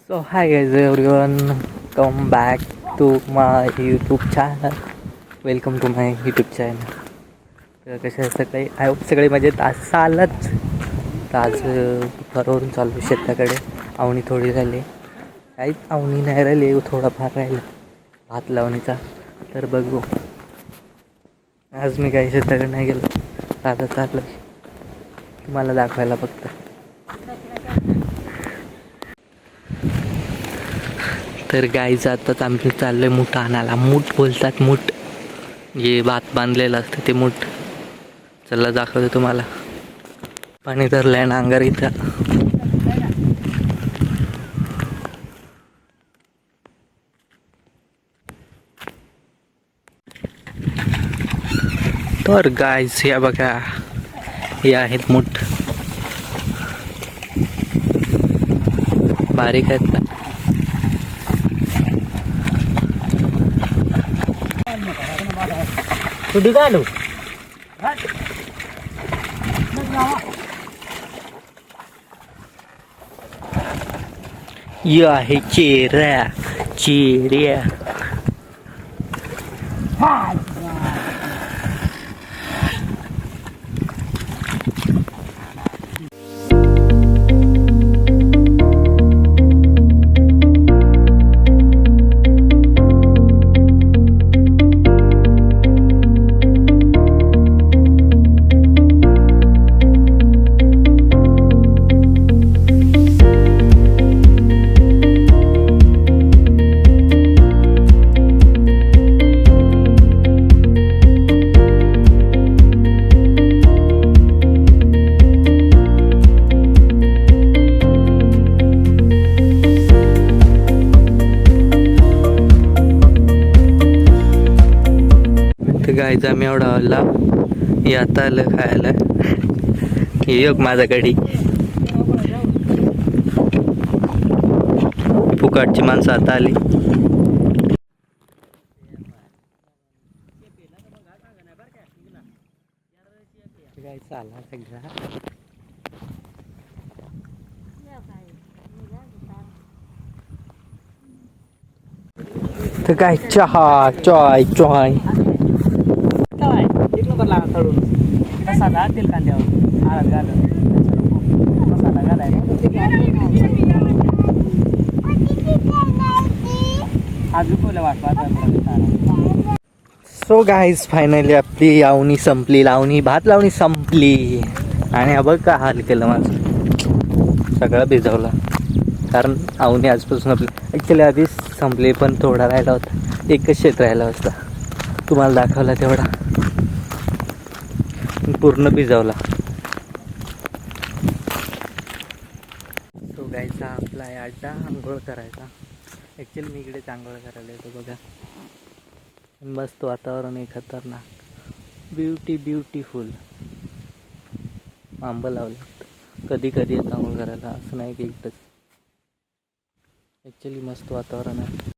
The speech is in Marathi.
So hi guys everyone, come back to my YouTube channel. Welcome to my YouTube channel. तर कशा सकाळी आय होप सगळे मजेत असालच. तर आज दुपारवरून चालू शेताकडे. आवणी थोडी राहिली, काहीच आवणी नाही राहिली, थोडाफार राहिलं भात लावणीचा. तर बघू, आज मी काही शेताकडे नाही गेलो, आता चाललं तुम्हाला दाखवायला फक्त. तर गाईचं आताच आम्ही चाललं आहे मूठ आणायला. मूठ बोलतात, मूठ जे भात बांधलेलं असतं ते मूठ. चला दाखवतो तुम्हाला. पाणी धरलंय नांगर इथं. तर गाईज या बघा, हे आहेत मूठ. बारीक आहेत ना. कुठे काढू ये आहे चेहरा चेहऱ्या. गायचं आम्ही एवढा आवडला. हे आता आलं खायला. हे योग माझ्याकडे फुकटची माणसं आता आली. गायचं आला सगळा. तर काय चहा चॉय चॉय मसाला तेल कांद्यावर हळद घालून मसाला घालायला. सो गाईज फायनली आपली आवणी संपली. भात लावणी संपली. आणि हा बघ का हाल केलं माझं, सगळं भिजवलं. कारण आवणी आजपासून आपली ॲक्च्युली आधीच संपली, पण थोडा राहिला होता. एकच शेत राहिला होता, तुम्हाला दाखवला तेवढा. पूर्ण भिजवला. तो गायचा आपला अड्डा आंघोळ करायचा. ॲक्च्युली मी इकडेच आंघोळ करायला येतो बघा. मस्त वातावरण आहे, खतरनाक, ब्युटिफुल. आंबं लावलं, कधी कधी येतं आंघोळ करायला, असं नाही की इकडंच. ॲक्च्युली मस्त वातावरण आहे.